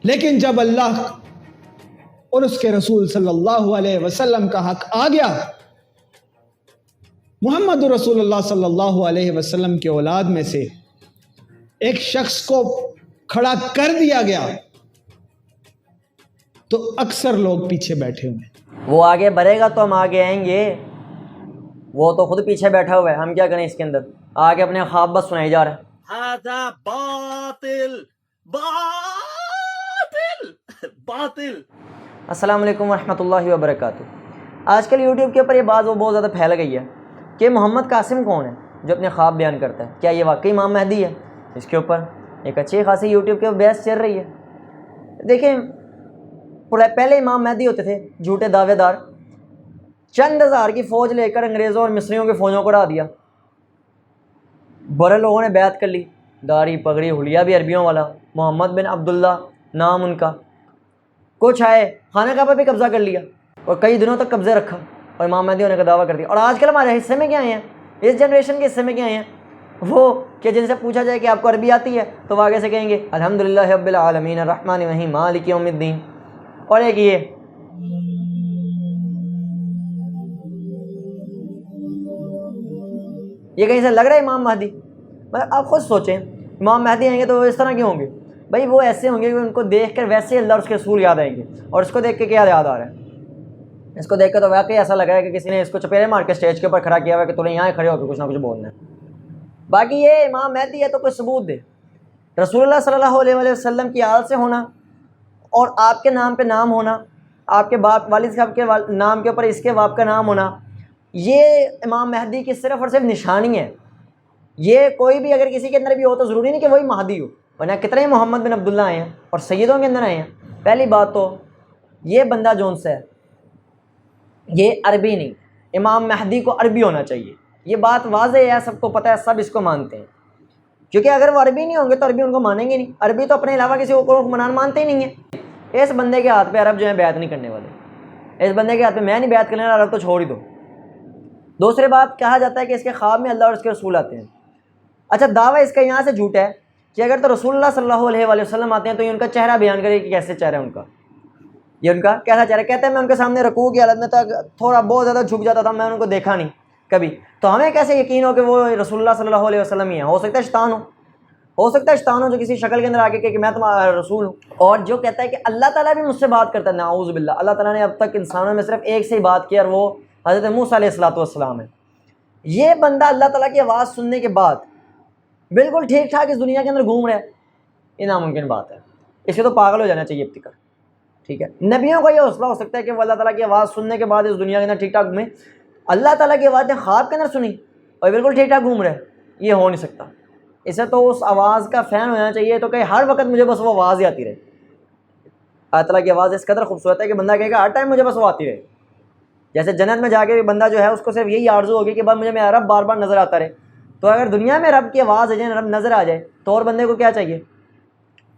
لیکن جب اللہ اور اس کے رسول صلی اللہ علیہ وسلم کا حق آ گیا، محمد رسول اللہ صلی اللہ علیہ وسلم کے اولاد میں سے ایک شخص کو کھڑا کر دیا گیا تو اکثر لوگ پیچھے بیٹھے ہوئے ہیں۔ وہ آگے بڑھے گا تو ہم آگے آئیں گے، وہ تو خود پیچھے بیٹھا ہوا ہے، ہم کیا کریں اس کے اندر؟ آگے اپنے خواب بس سنائی جا رہا ہے۔ هذا باطل باطل باطل۔ السلام علیکم ورحمۃ اللہ وبرکاتہ۔ آج کل یوٹیوب کے اوپر یہ بات وہ بہت زیادہ پھیل گئی ہے کہ محمد قاسم کون ہے جو اپنے خواب بیان کرتا ہے، کیا یہ واقعی امام مہدی ہے؟ اس کے اوپر ایک اچھی خاصی یوٹیوب کے بحث چل رہی ہے۔ دیکھیں، پہلے امام مہدی ہوتے تھے جھوٹے دعوے دار، چند ہزار کی فوج لے کر انگریزوں اور مصریوں کی فوجوں کو اڑا دیا، برے لوگوں نے بیعت کر لی، داڑھی پگڑی حلیہ بھی عربیوں والا، محمد بن عبداللہ نام ان کا، کچھ آئے خانہ کعبہ پہ قبضہ کر لیا اور کئی دنوں تک قبضے رکھا اور امام مہدی ہونے کا دعویٰ کر دیا۔ اور آج کل ہمارے حصے میں کیا آئے ہیں، اس جنریشن کے حصے میں کیا آئے ہیں، وہ کہ جن سے پوچھا جائے کہ آپ کو عربی آتی ہے تو وہ آگے سے کہیں گے الحمدللہ رب العالمین الرحمن الرحیم مالک یوم الدین۔ اور ایک یہ کہیں سے لگ رہا ہے امام مہدی؟ مطلب آپ خود سوچیں، امام مہدی آئیں گے تو وہ اس طرح کیوں ہوں گے؟ بھائی وہ ایسے ہوں گے کہ ان کو دیکھ کر ویسے اللہ اور اس کے رسول یاد آئیں گے، اور اس کو دیکھ کے کیا یاد آ رہا ہے؟ اس کو دیکھ کر تو واقعی ایسا لگ رہا ہے کہ کسی نے اس کو چپیڑے مار کے اسٹیج کے اوپر کھڑا کیا ہوا ہے کہ تمہیں یہاں کھڑے ہو کے کچھ نہ کچھ بولنا ہے۔ باقی یہ امام مہدی ہے تو کوئی ثبوت دے۔ رسول اللہ صلی اللہ علیہ وسلم کی آل سے ہونا اور آپ کے نام پہ نام ہونا، آپ کے باپ والد صاحب کے نام کے اوپر اس کے باپ کا نام ہونا، یہ امام مہدی کی صرف اور صرف نشانی ہے۔ یہ کوئی بھی اگر کسی کے اندر بھی ہو تو ضروری نہیں کہ وہی مہدی ہو، ورنہ کتنے محمد بن عبداللہ آئے ہیں اور سیدوں کے اندر آئے ہیں۔ پہلی بات تو یہ بندہ جون سے ہے یہ عربی نہیں، امام مہدی کو عربی ہونا چاہیے، یہ بات واضح ہے، سب کو پتہ ہے، سب اس کو مانتے ہیں، کیونکہ اگر وہ عربی نہیں ہوں گے تو عربی ان کو مانیں گے نہیں، عربی تو اپنے علاوہ کسی کو حکمران مانتے ہی نہیں ہیں۔ اس بندے کے ہاتھ پہ عرب جو ہے بیعت نہیں کرنے والے، اس بندے کے ہاتھ پہ میں نہیں بیعت کرنے والا، عرب تو چھوڑ ہی دو۔ دوسری بات، کہا جاتا ہے کہ اس کے خواب میں اللہ اور اس کے رسول آتے ہیں۔ اچھا، دعویٰ اس کا یہاں سے جھوٹ ہے کہ اگر تو رسول اللہ صلی اللہ علیہ وآلہ وسلم آتے ہیں تو یہ ان کا چہرہ بیان کرے کہ کیسے چہرہ ہے ان کا، یہ ان کا کیسا چہرہ۔ کہتے ہیں میں ان کے سامنے رکوع کی حالت میں تھا، تھوڑا بہت زیادہ جھک جاتا تھا، میں ان کو دیکھا نہیں کبھی، تو ہمیں کیسے یقین ہو کہ وہ رسول اللہ صلی اللہ علیہ وسلم ہی ہیں؟ ہو سکتا ہے شیطان ہو سکتا ہے شیطان ہو جو کسی شکل کے اندر آگے کہ میں تمہارا رسول ہوں۔ اور جو کہتا ہے کہ اللہ تعالیٰ بھی مجھ سے بات کرتا ہے، نعوذ باللہ، اللہ تعالیٰ نے اب تک انسانوں میں صرف ایک سے ہی بات کی اور وہ حضرت موسیٰ علیہ السلام ہے۔ یہ بندہ اللہ تعالیٰ کی آواز سننے کے بعد بالکل ٹھیک ٹھاک اس دنیا کے اندر گھوم رہا ہے، یہ ناممکن بات ہے، اس سے تو پاگل ہو جانا چاہیے اب تک۔ ٹھیک ہے، نبیوں کا یہ حوصلہ ہو سکتا ہے کہ وہ اللہ تعالیٰ کی آواز سننے کے بعد اس دنیا کے اندر ٹھیک ٹھاک گھومیں، اللہ تعالیٰ کی آواز نے خواب کے اندر سنی اور بالکل ٹھیک ٹھاک گھوم رہے، یہ ہو نہیں سکتا۔ اسے تو اس آواز کا فین ہو جانا چاہیے، تو کہ ہر وقت مجھے بس وہ آواز ہی آتی رہے۔ اللہ تعالیٰ کی آواز اس قدر خوبصورت ہے کہ بندہ کہے گا ہر ٹائم مجھے بس وہ آتی رہے۔ جیسے جنت میں جا کے بندہ جو ہے اس کو صرف یہی آرزو ہوگی کہ بس مجھے میرا رب بار بار نظر آتا رہے، تو اگر دنیا میں رب کی آواز آ جائے، رب نظر آ جائے، تو اور بندے کو کیا چاہیے؟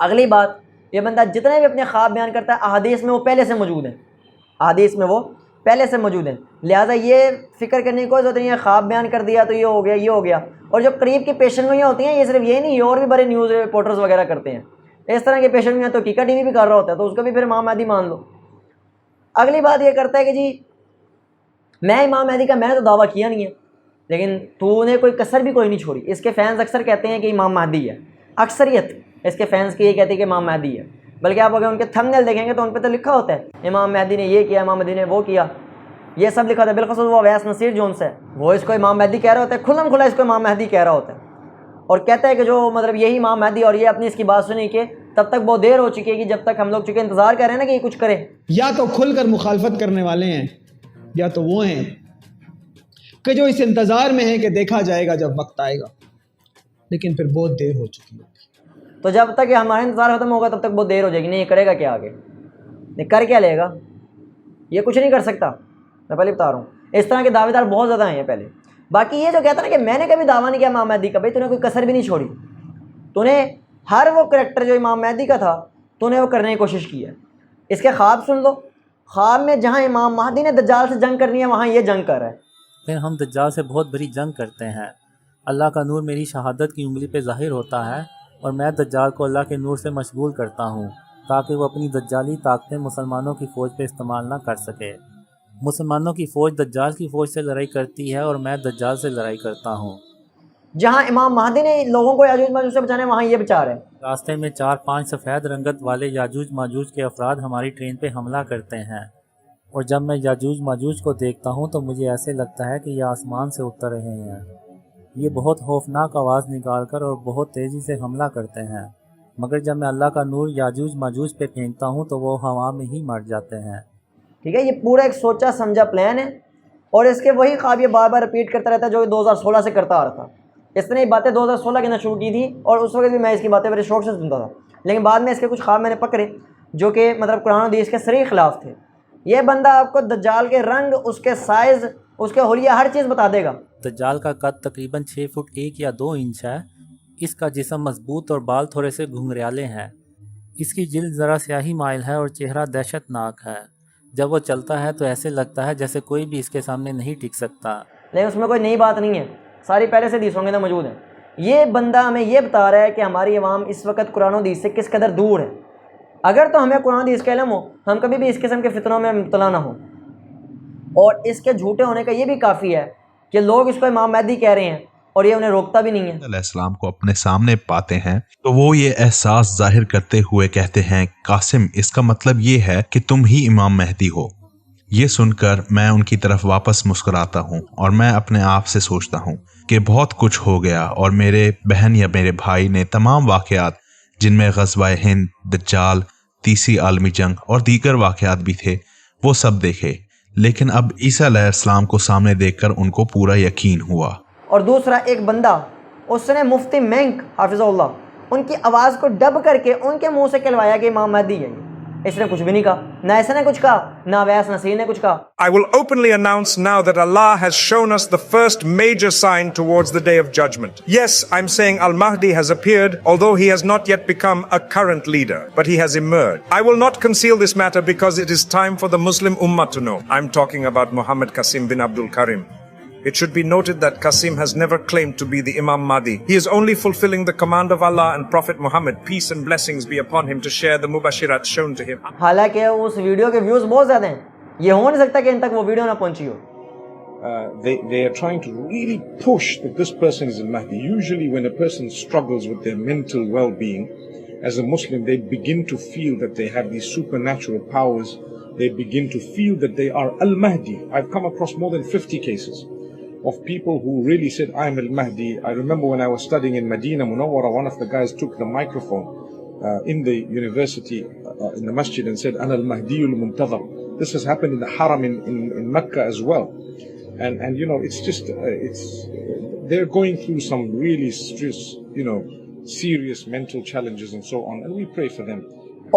اگلی بات، یہ بندہ جتنے بھی اپنے خواب بیان کرتا ہے احادیث میں وہ پہلے سے موجود ہیں، احادیث میں وہ پہلے سے موجود ہیں، لہٰذا یہ فکر کرنے کی کوئی ضرورت نہیں ہے خواب بیان کر دیا تو یہ ہو گیا یہ ہو گیا۔ اور جو قریب کی پیشن گوئیاں ہوتی ہیں، یہ صرف یہ نہیں، یہ اور بھی بڑے نیوز رپورٹرز وغیرہ کرتے ہیں اس طرح کی پیشن گوئیاں، تو کیکا ٹی وی بھی کر رہا ہوتا ہے، تو اس کو بھی پھر امام مہدی مان لو۔ اگلی بات یہ کرتا ہے کہ جی میں امام مہدی کا، میں نے تو دعویٰ کیا نہیں ہے، لیکن تو نے کوئی کسر بھی کوئی نہیں چھوڑی۔ اس کے فینس اکثر کہتے ہیں کہ امام مہدی ہے، اکثریت اس کے فینس کی یہ کہتی ہے کہ امام مہدی ہے، بلکہ آپ اگر ان کے تھمبنیل دیکھیں گے تو ان پہ تو لکھا ہوتا ہے امام مہدی نے یہ کیا، امام مہدی نے وہ کیا، یہ سب لکھا ہوتا ہے۔ بالخصوص وہ اویس نصیر جون سے وہ اس کو امام مہدی کہہ رہا ہوتا ہے، کھلم کھلا اس کو امام مہدی کہہ رہا ہوتا ہے، اور کہتا ہے کہ جو مطلب یہی امام مہدی، اور یہ اپنی اس کی بات سنی کہ تب تک بہت دیر ہو چکی ہے کہ جب تک ہم لوگ چونکہ انتظار کر رہے ہیں نا کہ یہ کچھ کرے۔ یا تو کھل کر مخالفت کرنے والے ہیں، یا تو وہ ہیں کہ جو اس انتظار میں ہیں کہ دیکھا جائے گا جب وقت آئے گا، لیکن پھر بہت دیر ہو چکی ہے۔ تو جب تک یہ ہمارا انتظار ختم ہوگا تب تک بہت دیر ہو جائے گی۔ نہیں، یہ کرے گا کیا آگے؟ نہیں کر کیا لے گا؟ یہ کچھ نہیں کر سکتا، میں پہلے بتا رہا ہوں۔ اس طرح کے دعوے دار بہت زیادہ ہیں پہلے۔ باقی یہ جو کہتا ہے نا کہ میں نے کبھی دعویٰ نہیں کیا امام مہدی کا، بھائی تو نے کوئی کسر بھی نہیں چھوڑی، تو نے ہر وہ کریکٹر جو امام مہدی کا تھا تو نے وہ کرنے کی کوشش کی ہے۔ اس کے خواب سن لو، خواب میں جہاں امام مہدی نے دجال سے جنگ کرنی ہے وہاں یہ جنگ کر رہا ہے۔ پھر ہم دجال سے بہت بڑی جنگ کرتے ہیں، اللہ کا نور میری شہادت کی انگلی پہ ظاہر ہوتا ہے اور میں دجال کو اللہ کے نور سے مشغول کرتا ہوں۔ تاکہ وہ اپنی دجالی طاقتیں مسلمانوں کی فوج پہ استعمال نہ کر سکے۔ مسلمانوں کی فوج دجال کی فوج سے لڑائی کرتی ہے اور میں دجال سے لڑائی کرتا ہوں۔ جہاں امام مہدی نے لوگوں کو یاجوج ماجوج سے بچانا ہے، وہاں یہ بچا رہے ہیں۔ راستے میں 4-5 سفید رنگت والے یاجوج ماجوج کے افراد ہماری ٹرین پہ حملہ کرتے ہیں، اور جب میں یاجوج ماجوج کو دیکھتا ہوں تو مجھے ایسے لگتا ہے کہ یہ آسمان سے اتر رہے ہیں۔ یہ بہت خوفناک آواز نکال کر اور بہت تیزی سے حملہ کرتے ہیں، مگر جب میں اللہ کا نور یاجوج ماجوج پہ پھینکتا ہوں تو وہ ہوا میں ہی مر جاتے ہیں۔ ٹھیک ہے، یہ پورا ایک سوچا سمجھا پلان ہے، اور اس کے وہی خواب یہ بار بار رپیٹ کرتا رہتا ہے جو 2016 سے کرتا آ رہا تھا۔ اس نے یہ باتیں 2016 کے اندر شروع کی تھی، اور اس وقت بھی میں اس کی باتیں بڑے شوق سے سنتا تھا، لیکن بعد میں اس کے کچھ خواب میں نے پکڑے جو کہ مطلب قرآن و حدیث کے صریح خلاف تھے۔ یہ بندہ آپ کو دجال کے رنگ، اس کے سائز، اس کے حلیہ، ہر چیز بتا دے گا۔ دجال کا قد تقریباً 6 فٹ 1 یا 2 انچ ہے۔ اس کا جسم مضبوط اور بال تھوڑے سے گھنگریالے ہیں۔ اس کی جلد ذرا سیاہی مائل ہے اور چہرہ دہشت ناک ہے۔ جب وہ چلتا ہے تو ایسے لگتا ہے جیسے کوئی بھی اس کے سامنے نہیں ٹک سکتا۔ لیکن اس میں کوئی نئی بات نہیں ہے، ساری پہلے سے حدیثوں کے اندر موجود ہیں۔ یہ بندہ ہمیں یہ بتا رہا ہے کہ ہماری عوام اس وقت قرآن و حدیث سے کس قدر دور ہے۔ اگر تو ہمیں قرآن و حدیث کا علم ہو، ہم کبھی بھی اس قسم کے فتنوں میں مبتلا نہ ہوں۔ اور اس کے جھوٹے ہونے کا یہ بھی کافی ہے کہ لوگ اس کو امام مہدی کہہ رہے ہیں اور یہ انہیں روکتا بھی نہیں ہے۔ علیہ السلام کو اپنے سامنے پاتے ہیں تو وہ یہ احساس ظاہر کرتے ہوئے کہتے ہیں، قاسم، اس کا مطلب یہ ہے کہ تم ہی امام مہدی ہو۔ یہ سن کر میں ان کی طرف واپس مسکراتا ہوں اور میں اپنے آپ سے سوچتا ہوں کہ بہت کچھ ہو گیا، اور میرے بہن یا میرے بھائی نے تمام واقعات جن میں غزوہ ہند، دجال، تیسری عالمی جنگ اور دیگر واقعات بھی تھے وہ سب دیکھے، لیکن اب عیسیٰ علیہ السلام کو سامنے دیکھ کر ان کو پورا یقین ہوا۔ اور دوسرا ایک بندہ، اس نے مفتی مینک حافظہ اللہ ان کی آواز کو ڈب کر کے ان کے منہ سے کہلوایا کہ امام مہدی ہے۔ اس نے کچھ بھی نہیں کہا، نہ اس نے کچھ کہا، نہ ویس نصیر نے کچھ کہا۔ I will openly announce now that Allah has shown us the first major sign towards the day of judgment. Yes, I'm saying Al-Mahdi has appeared, although he has not yet become a current leader, but he has emerged. I will not conceal this matter because it is time for the Muslim Ummah to know. I'm talking about Muhammad Qasim bin Abdul Karim. It should be noted that Qasim has never claimed to be the Imam Mahdi. He is only fulfilling the command of Allah and Prophet Muhammad, peace and blessings be upon him, to share the mubashirat shown to him. حالانکہ اس video کے views بہت زیادہ ہیں، یہ ہو نہیں سکتا کہ ان تک وہ ویڈیو نہ پہنچی ہو۔ They are trying to really push that this person is al-Mahdi. Usually when a person struggles with their mental well-being, as a Muslim, they begin to feel that they have these supernatural powers. They begin to feel that they are al-Mahdi. I've come across more than 50 cases of people who really said, I'm al-Mahdi. I remember when I was studying in Medina Munawwara, one of the guys took the microphone in the university, in the masjid, and said, Ana al-Mahdi al-Muntazar. This has happened in the Haram in Mecca as well. And you know, it's just, they're going through some really serious mental challenges and so on, and we pray for them.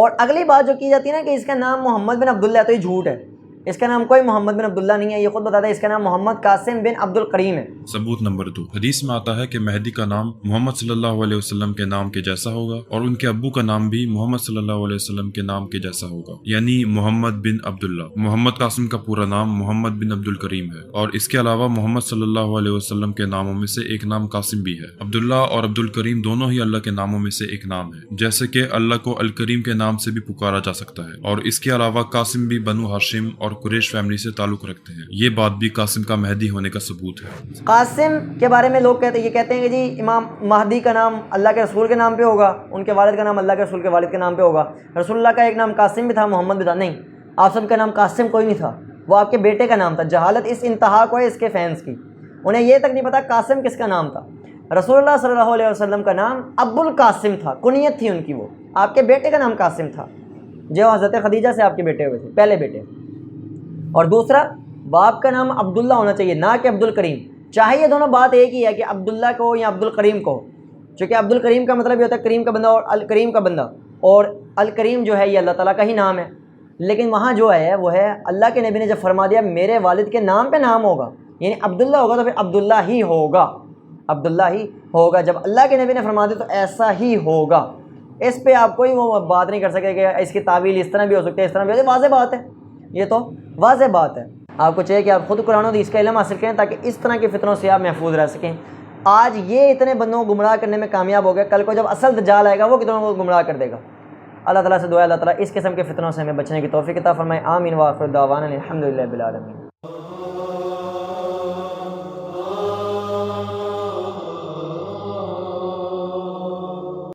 اور اگلی بات جو کی جاتی ہے نا کہ اس کا نام محمد بن عبداللہ ہے، تو یہ جھوٹ ہے۔ اس کا نام کوئی محمد بن عبداللہ نہیں ہے، یہ خود بتاتا ہے اس کا نام محمد قاسم بن عبد الکریم ہے۔ ثبوت نمبر 2، حدیث میں آتا ہے کہ مہدی کا نام محمد صلی اللہ علیہ وسلم کے نام کے جیسا ہوگا، اور ان کے ابو کا نام بھی محمد صلی اللہ علیہ وسلم کے نام کے جیسا ہوگا، یعنی محمد بن عبداللہ۔ محمد قاسم کا پورا نام محمد بن عبد الکریم ہے، اور اس کے علاوہ محمد صلی اللہ علیہ وسلم کے ناموں میں سے ایک نام قاسم بھی ہے۔ عبداللہ اور عبد الکریم دونوں ہی اللہ کے ناموں میں سے ایک نام ہے، جیسے کہ اللہ کو الکریم کے نام سے بھی پکارا جا سکتا ہے، اور اس کے علاوہ قاسم بھی بنو ہاشم اور قریش فیملی سے تعلق رکھتے ہیں۔ یہ بات بھی قاسم کا مہدی ہونے کا ثبوت ہے۔ قاسم کے بارے میں لوگ کہتے ہیں کہ جی امام مہدی کا نام اللہ کے رسول کے نام پہ ہوگا، ان کے والد کا نام اللہ کے رسول کے والد کے نام پہ ہوگا۔ رسول اللہ کا ایک نام قاسم بھی تھا، محمد بھی تھا۔ نہیں، آپ سب کا نام قاسم کوئی نہیں تھا، وہ آپ کے بیٹے کا نام تھا۔ جہالت اس انتہا کو ہے اس کے فینس کی، انہیں یہ تک نہیں پتا قاسم کس کا نام تھا۔ رسول اللہ صلی اللہ علیہ وسلم کا نام ابو القاسم تھا، کنیت تھی ان کی، وہ آپ کے بیٹے کا نام قاسم تھا، جو حضرت خدیجہ سے آپ کے بیٹے ہوئے تھے، پہلے بیٹے۔ اور دوسرا، باپ کا نام عبداللہ ہونا چاہیے، نہ کہ عبد الکریم۔ چاہے یہ دونوں بات ایک ہی ہے کہ عبداللہ کو یا عبد الکریم کو، چونکہ عبد الکریم کا مطلب یہ ہوتا ہے کریم کا بندہ اور الکریم کا بندہ، اور الکریم جو ہے یہ اللہ تعالیٰ کا ہی نام ہے۔ لیکن وہاں جو ہے وہ ہے اللہ کے نبی نے جب فرما دیا میرے والد کے نام پہ نام ہوگا، یعنی عبداللہ ہوگا تو پھر عبداللہ ہی ہوگا، عبداللہ ہی ہوگا۔ جب اللہ کے نبی نے فرما دیا تو ایسا ہی ہوگا۔ اس پہ آپ کوئی وہ بات نہیں کر سکے کہ اس کی تعویل اس طرح بھی ہو سکتی ہے، اس طرح بھی ہو سکتی ہے۔ واضح بات ہے، یہ تو واضح بات ہے۔ آپ کو چاہیے کہ آپ خود قرآن و حدیث کا علم حاصل کریں تاکہ اس طرح کے فتنوں سے آپ محفوظ رہ سکیں۔ آج یہ اتنے بندوں کو گمراہ کرنے میں کامیاب ہو گیا، کل کو جب اصل دجال آئے گا وہ کتنوں کو گمراہ کر دے گا۔ اللہ تعالیٰ سے دعا ہے اللہ تعالیٰ اس قسم کے فتنوں سے ہمیں بچنے کی توفیق عطا فرمائے. آمین. وآخر دعوانا الحمد للہ رب العالمین.